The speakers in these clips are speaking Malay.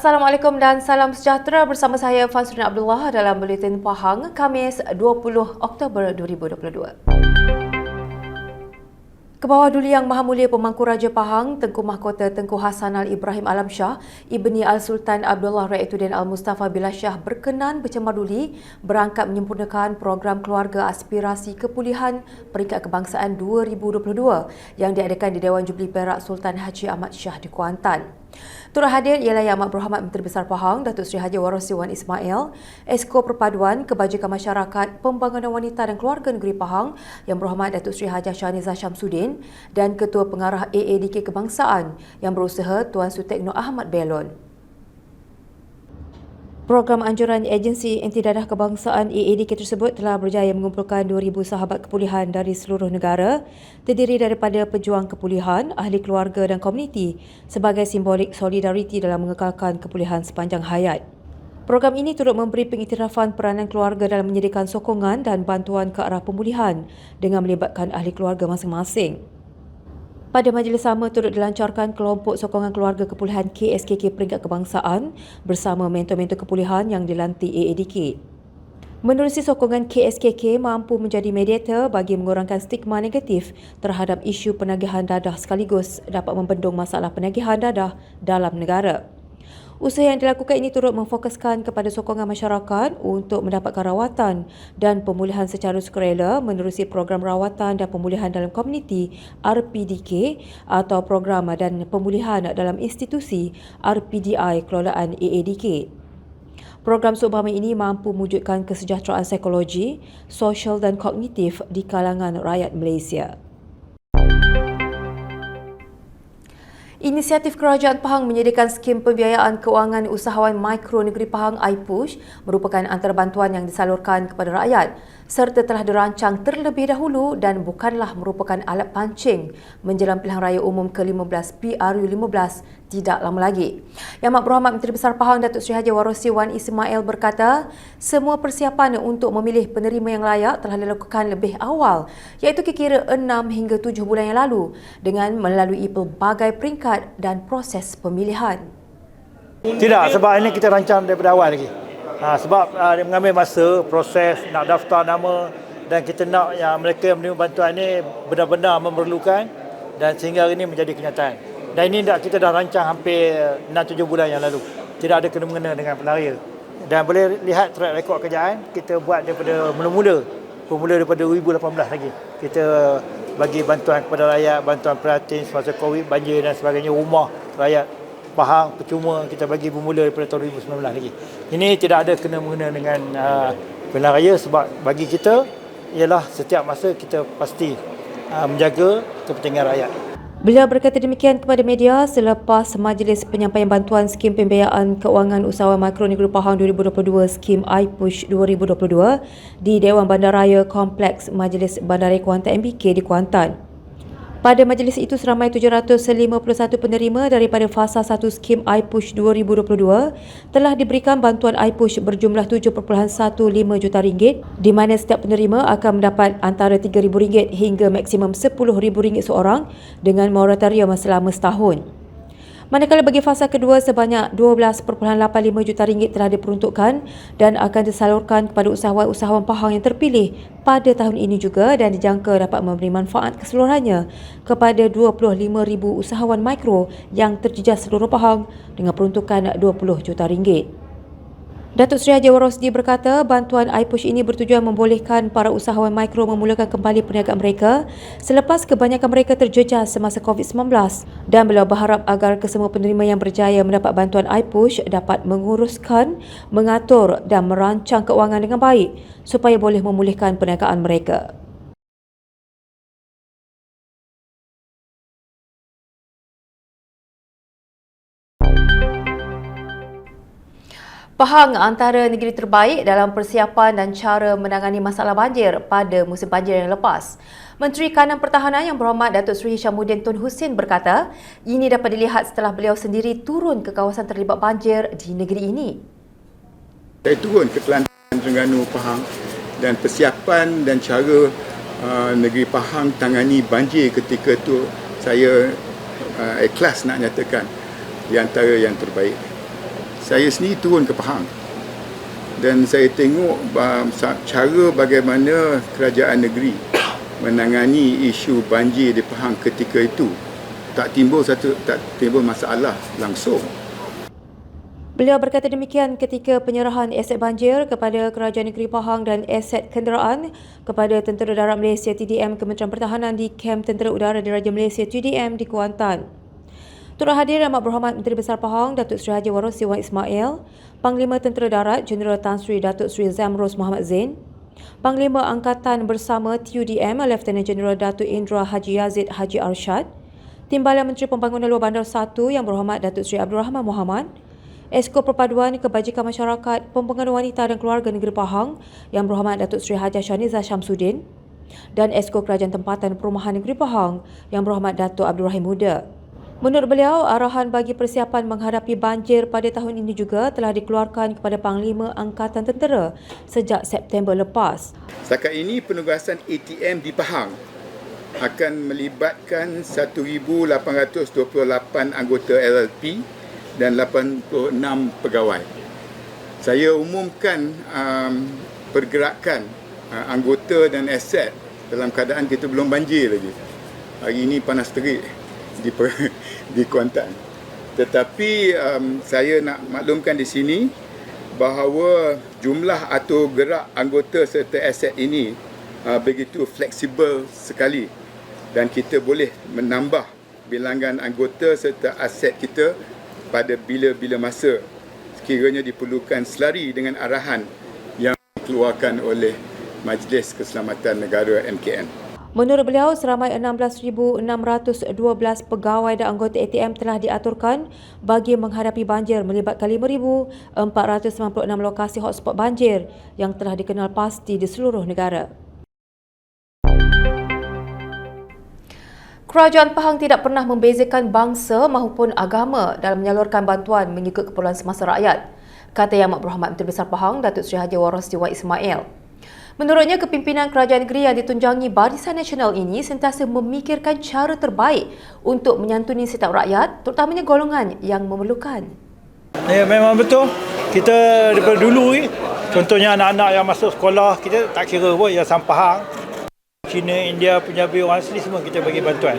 Assalamualaikum dan salam sejahtera, bersama saya Fansrin Abdullah dalam Buletin Pahang Khamis 20 Oktober 2022. Kebawah Duli Yang Maha Mulia Pemangku Raja Pahang, Tengku Mahkota Tengku Hassanal Ibrahim Alam Shah, Ibni Al-Sultan Abdullah Raituddin Al-Mustafa Billah Shah berkenan bercemar duli berangkat menyempurnakan program Keluarga Aspirasi Kepulihan Peringkat Kebangsaan 2022 yang diadakan di Dewan Jubli Perak Sultan Haji Ahmad Shah di Kuantan. Turut hadir ialah Yang Amat Berhormat Menteri Besar Pahang, Datuk Seri Haji Warosi Wan Ismail, Esko Perpaduan Kebajikan Masyarakat, Pembangunan Wanita dan Keluarga Negeri Pahang, Yang Berhormat Datuk Seri Hajah Shanizah Syamsuddin dan Ketua Pengarah AADK Kebangsaan Yang Berusaha Tuan Sutekno Ahmad Belon. Program anjuran Agensi Anti Dadah Kebangsaan AADK tersebut telah berjaya mengumpulkan 2,000 sahabat kepulihan dari seluruh negara, terdiri daripada pejuang kepulihan, ahli keluarga dan komuniti sebagai simbolik solidariti dalam mengekalkan kepulihan sepanjang hayat. Program ini turut memberi pengiktirafan peranan keluarga dalam menyediakan sokongan dan bantuan ke arah pemulihan dengan melibatkan ahli keluarga masing-masing. Pada majlis sama turut dilancarkan kelompok sokongan keluarga kepulihan KSKK Peringkat Kebangsaan bersama mentor-mentor kepulihan yang dilantik AADK. Menerusi sokongan, KSKK mampu menjadi mediator bagi mengurangkan stigma negatif terhadap isu penagihan dadah sekaligus dapat membendung masalah penagihan dadah dalam negara. Usaha yang dilakukan ini turut memfokuskan kepada sokongan masyarakat untuk mendapatkan rawatan dan pemulihan secara sukarela menerusi program rawatan dan pemulihan dalam komuniti RPDK atau program dan pemulihan dalam institusi RPDI kelolaan AADK. Program seumpama ini mampu mewujudkan kesejahteraan psikologi, sosial dan kognitif di kalangan rakyat Malaysia. Inisiatif Kerajaan Pahang menyediakan skim pembiayaan kewangan usahawan mikro negeri Pahang iPush merupakan antara bantuan yang disalurkan kepada rakyat serta telah dirancang terlebih dahulu dan bukanlah merupakan alat pancing menjelang pilihan raya umum ke-15 PRU15 tidak lama lagi. Yang Amat Berhormat Menteri Besar Pahang Datuk Seri Haji Warosi Wan Ismail berkata, semua persiapan untuk memilih penerima yang layak telah dilakukan lebih awal, iaitu kira-kira 6 hingga 7 bulan yang lalu dengan melalui pelbagai peringkat dan proses pemilihan. Tidak, sebab ini kita rancang daripada awal lagi. Sebab dia mengambil masa, proses nak daftar nama dan kita nak yang mereka yang menerima bantuan ini benar-benar memerlukan dan sehingga hari ini menjadi kenyataan. Dan ini kita dah rancang hampir 6-7 bulan yang lalu. Tidak ada kena-mengena dengan pelaria. Dan boleh lihat track rekod kerjaan, kita buat daripada mula-mula daripada 2018 lagi. Kita bagi bantuan kepada rakyat, bantuan prihatin semasa COVID, banjir dan sebagainya, rumah rakyat Pahang percuma kita bagi bermula daripada tahun 2019 lagi. Ini tidak ada kena-mengena dengan pilihan raya sebab bagi kita ialah setiap masa kita pasti menjaga kepentingan rakyat. Beliau berkata demikian kepada media selepas majlis penyampaian bantuan skim pembiayaan kewangan usahawan mikro negeri Pahang 2022 skim iPush 2022 di Dewan Bandaraya Kompleks Majlis Bandaraya Kuantan MBK di Kuantan. Pada majlis itu seramai 751 penerima daripada fasa 1 skim iPush 2022 telah diberikan bantuan iPush berjumlah 7.15 juta ringgit di mana setiap penerima akan mendapat antara RM3,000 hingga maksimum RM10,000 seorang dengan moratorium selama setahun. Manakala bagi fasa kedua sebanyak 12.85 juta ringgit telah diperuntukkan dan akan disalurkan kepada usahawan-usahawan Pahang yang terpilih pada tahun ini juga dan dijangka dapat memberi manfaat keseluruhannya kepada 25,000 usahawan mikro yang terjejas seluruh Pahang dengan peruntukan 20 juta ringgit. Datuk Seri Haji Warosi berkata bantuan iPush ini bertujuan membolehkan para usahawan mikro memulakan kembali perniagaan mereka selepas kebanyakan mereka terjejas semasa COVID-19 dan beliau berharap agar kesemua penerima yang berjaya mendapat bantuan iPush dapat menguruskan, mengatur dan merancang kewangan dengan baik supaya boleh memulihkan perniagaan mereka. Pahang antara negeri terbaik dalam persiapan dan cara menangani masalah banjir pada musim banjir yang lepas. Menteri Kanan Pertahanan Yang Berhormat Datuk Seri Hishamuddin Tun Hussein berkata, ini dapat dilihat setelah beliau sendiri turun ke kawasan terlibat banjir di negeri ini. Saya turun ke Kelantan, Terengganu, Pahang dan persiapan dan cara negeri Pahang tangani banjir ketika itu saya ikhlas nak nyatakan di antara yang terbaik. saya sendiri turun ke Pahang dan saya tengok cara bagaimana kerajaan negeri menangani isu banjir di Pahang ketika itu. Tak timbul masalah langsung. Beliau berkata demikian ketika penyerahan aset banjir kepada Kerajaan Negeri Pahang dan aset kenderaan kepada Tentera Darat Malaysia TDM Kementerian Pertahanan di Kem Tentera Udara Diraja Malaysia TDM di Kuantan. Turut hadir Amat Berhormat Menteri Besar Pahang Datuk Seri Haji Waros Wan Ismail, Panglima Tentera Darat Jeneral Tan Sri Datuk Sri Zamrus Muhammad Zain, Panglima Angkatan Bersama TUDM Lieutenant Jeneral Datuk Indra Haji Yazid Haji Arshad, Timbalan Menteri Pembangunan Luar Bandar 1 Yang Berhormat Datuk Seri Abdul Rahman Muhammad, Esko Perpaduan Kebajikan Masyarakat Pembangunan Wanita dan Keluarga Negeri Pahang Yang Berhormat Datuk Seri Hajah Shaniza Syamsuddin dan Esko Kerajaan Tempatan Perumahan Negeri Pahang Yang Berhormat Datuk Abdul Rahim Muda. Menurut beliau, arahan bagi persiapan menghadapi banjir pada tahun ini juga telah dikeluarkan kepada Panglima Angkatan Tentera sejak September lepas. Setakat ini penugasan ATM di Pahang akan melibatkan 1,828 anggota LLP dan 86 pegawai. Saya umumkan pergerakan anggota dan aset dalam keadaan kita belum banjir lagi. Hari ini panas terik di Kuantan. Tetapi saya nak maklumkan di sini bahawa jumlah atau gerak anggota serta aset ini begitu fleksibel sekali dan kita boleh menambah bilangan anggota serta aset kita pada bila-bila masa sekiranya diperlukan selari dengan arahan yang dikeluarkan oleh Majlis Keselamatan Negara MKN. Menurut beliau, seramai 16,612 pegawai dan anggota ATM telah diaturkan bagi menghadapi banjir melibatkan 5,496 lokasi hotspot banjir yang telah dikenal pasti di seluruh negara. Kerajaan Pahang tidak pernah membezakan bangsa maupun agama dalam menyalurkan bantuan mengikut keperluan semasa rakyat, kata Yang Amat Berhormat Menteri Besar Pahang Datuk Seri Haji Waros Wan Ismail. Menurutnya, kepimpinan kerajaan negeri yang ditunjangi Barisan Nasional ini sentiasa memikirkan cara terbaik untuk menyantuni setiap rakyat, terutamanya golongan yang memerlukan. Ya, memang betul. Kita daripada dulu contohnya anak-anak yang masuk sekolah, kita tak kira pun yang Pahang, Cina, India, Punjabi, orang asli semua kita bagi bantuan.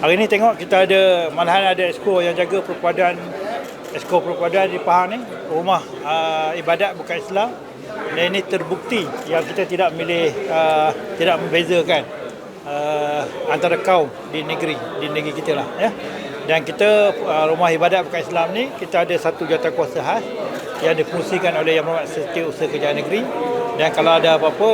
Hari ni tengok kita ada, malahan ada esko yang jaga esko perpaduan di Pahang ni, rumah ibadat bukan Islam. Dan ini terbukti yang kita tidak tidak membezakan antara kaum di negeri kita lah, ya. Dan kita rumah ibadat bukan Islam ni, kita ada satu jawatankuasa khas yang difungsikan oleh Yang Berhormat Setiausaha Kerajaan Negeri, dan kalau ada apa-apa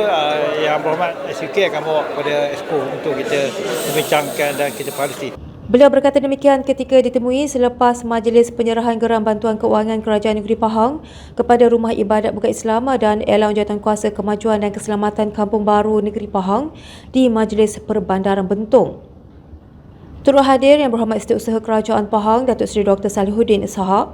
Yang Berhormat SUK akan bawa kepada Exco untuk kita membincangkan dan kita parti. Beliau berkata demikian ketika ditemui selepas majlis penyerahan geram bantuan keuangan Kerajaan Negeri Pahang kepada Rumah Ibadat Bukan Islam dan Elang Jawatankuasa Kemajuan dan Keselamatan Kampung Baru Negeri Pahang di Majlis Perbandaran Bentong. Turut hadir Yang Berhormat Setiausaha Kerajaan Pahang Datuk Seri Dr. Salihuddin Ishak,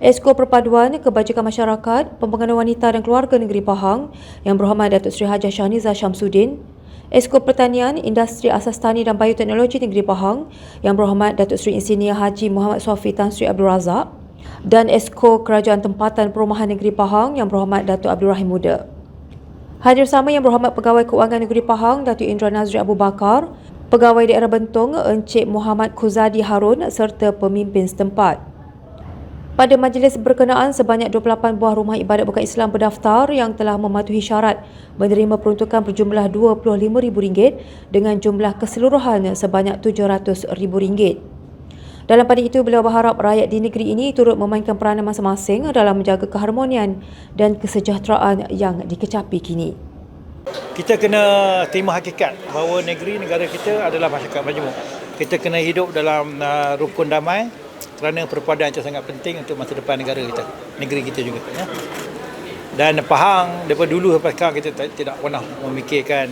Esko Perpaduan Kebajikan Masyarakat Pembangunan Wanita dan Keluarga Negeri Pahang Yang Berhormat Datuk Seri Hajah Shaniza Syamsuddin, Esko Pertanian, Industri Asas Tani dan Bioteknologi Negeri Pahang Yang Berhormat Datuk Seri Insinyur Haji Muhammad Suafi Tan Sri Abdul Razak, dan Esko Kerajaan Tempatan Perumahan Negeri Pahang Yang Berhormat Datuk Abdul Rahim Muda. Hadir sama Yang Berhormat Pegawai Keuangan Negeri Pahang Datuk Indra Nazri Abu Bakar, Pegawai Daerah Bentong Encik Muhammad Khuzadi Harun serta pemimpin setempat. Pada majlis berkenaan, sebanyak 28 buah rumah ibadat bukan Islam berdaftar yang telah mematuhi syarat menerima peruntukan berjumlah RM25,000 dengan jumlah keseluruhan sebanyak RM700,000. Dalam pada itu, beliau berharap rakyat di negeri ini turut memainkan peranan masing-masing dalam menjaga keharmonian dan kesejahteraan yang dikecapi kini. Kita kena terima hakikat bahawa negara kita adalah masyarakat majmuk. Kita kena hidup dalam rukun damai, kerana perpaduan itu sangat penting untuk masa depan negara kita, negeri kita juga, ya. Dan Pahang daripada dulu sampai sekarang kita tidak pernah memikirkan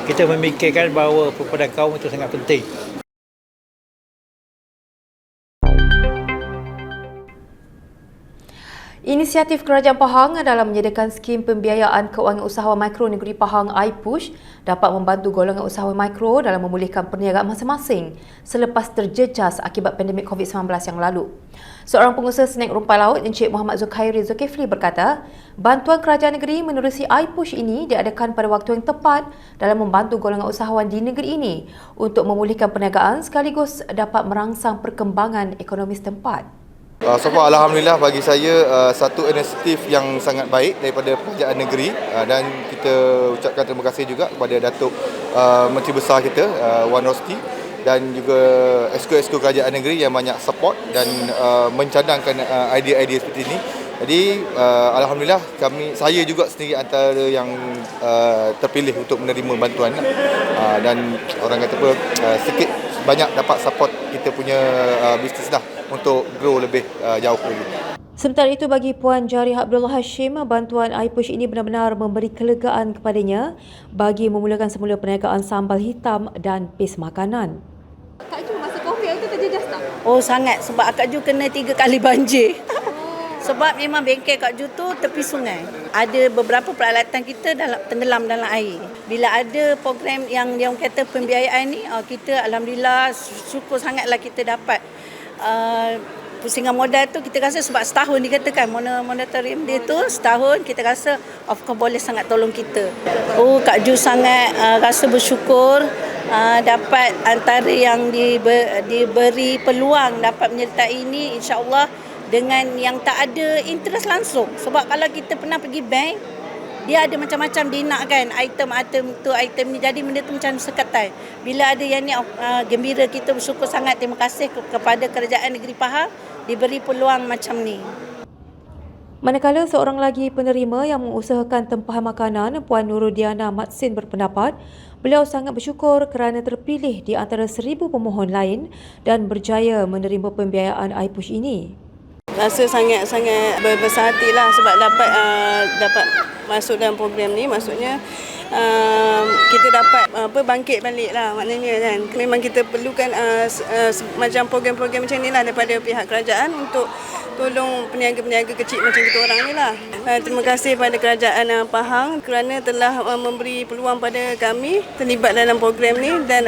kita memikirkan bahawa perpaduan kaum itu sangat penting. Inisiatif Kerajaan Pahang dalam menyediakan skim pembiayaan kewangan usahawan mikro negeri Pahang iPush dapat membantu golongan usahawan mikro dalam memulihkan perniagaan masing-masing selepas terjejas akibat pandemik COVID-19 yang lalu. Seorang pengusaha snack rumput laut, Encik Muhammad Zulkhairi Zulkifli berkata, bantuan kerajaan negeri menerusi iPush ini diadakan pada waktu yang tepat dalam membantu golongan usahawan di negeri ini untuk memulihkan perniagaan sekaligus dapat merangsang perkembangan ekonomi setempat. So far, Alhamdulillah bagi saya satu inisiatif yang sangat baik daripada kerajaan negeri dan kita ucapkan terima kasih juga kepada Datuk Menteri Besar kita Wan Rosti dan juga esko-esko kerajaan negeri yang banyak support dan mencadangkan idea-idea seperti ini. Jadi Alhamdulillah saya juga sendiri antara yang terpilih untuk menerima bantuan dan orang kata apa sikit banyak dapat support kita punya bisnes dah untuk grow lebih jauh lagi. Sementara itu bagi Puan Jarih Abdullah Hashim, bantuan iPush ini benar-benar memberi kelegaan kepadanya bagi memulakan semula perniagaan sambal hitam dan pes makanan. Kak Ju masa COVID itu terjejas tak? Oh sangat, sebab Kak Ju kena 3 kali banjir. Sebab memang bengkel Kak Ju tu tepi sungai. Ada beberapa peralatan kita tenggelam dalam air. Bila ada program yang kata pembiayaan ni, kita alhamdulillah syukur sangatlah kita dapat pusingan modal tu. Kita rasa sebab setahun dikatakan moratorium dia tu setahun, kita rasa of course boleh sangat tolong kita. Oh Kak Ju sangat rasa bersyukur dapat antara yang diberi peluang dapat menyertai ini, insya-Allah dengan yang tak ada interest langsung. Sebab kalau kita pernah pergi bank, dia ada macam-macam dia nak kan, item tu, item ni. Jadi benda tu macam sekatan. Bila ada yang ni, gembira, kita bersyukur sangat. Terima kasih kepada Kerajaan Negeri Pahang diberi peluang macam ni. Manakala seorang lagi penerima yang mengusahakan tempahan makanan, Puan Nurudiana Matsin berpendapat, beliau sangat bersyukur kerana terpilih di antara 1,000 pemohon lain dan berjaya menerima pembiayaan iPush ini. Rasa sangat berbesar hatilah sebab dapat masuk dalam program ni. Maksudnya kita dapat bangkit balik lah maknanya kan. Memang kita perlukan macam program-program macam ni lah daripada pihak kerajaan untuk tolong peniaga-peniaga kecil macam kita orang ni lah. Terima kasih pada Kerajaan Pahang kerana telah memberi peluang pada kami terlibat dalam program ni dan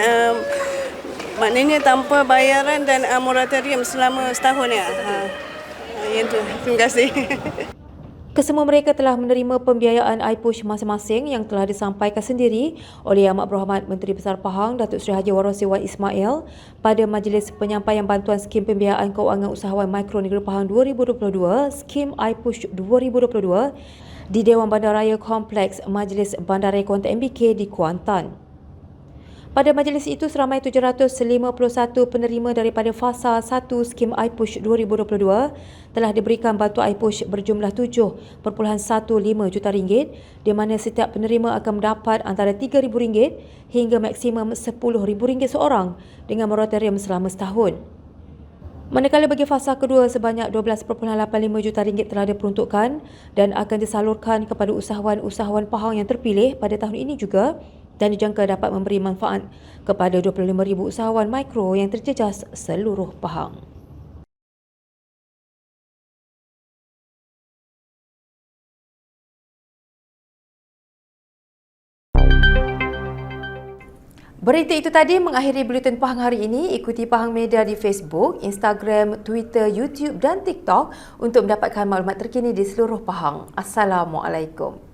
maknanya tanpa bayaran dan moratorium selama setahun ya. Yang tu. Terima kasih. Kesemua mereka telah menerima pembiayaan iPush masing-masing yang telah disampaikan sendiri oleh Yang Berhormat Menteri Besar Pahang Datuk Seri Haji Warosli Wan Ismail pada Majlis Penyampaian Bantuan Skim Pembiayaan Kewangan Usahawan Mikro Negeri Pahang 2022, Skim iPush 2022 di Dewan Bandaraya Kompleks Majlis Bandaraya Kuantan MBK di Kuantan. Pada majlis itu, seramai 751 penerima daripada fasa 1 skim iPush 2022 telah diberikan bantuan iPush berjumlah 7.15 juta ringgit, di mana setiap penerima akan mendapat antara RM3,000 hingga maksimum RM10,000 seorang dengan moratorium selama setahun. Manakala bagi fasa kedua, sebanyak RM12.85 juta telah diperuntukkan dan akan disalurkan kepada usahawan-usahawan Pahang yang terpilih pada tahun ini juga dan dijangka dapat memberi manfaat kepada 25,000 usahawan mikro yang terjejas seluruh Pahang. Berita itu tadi mengakhiri Buletin Pahang hari ini. Ikuti Pahang Media di Facebook, Instagram, Twitter, YouTube dan TikTok untuk mendapatkan maklumat terkini di seluruh Pahang. Assalamualaikum.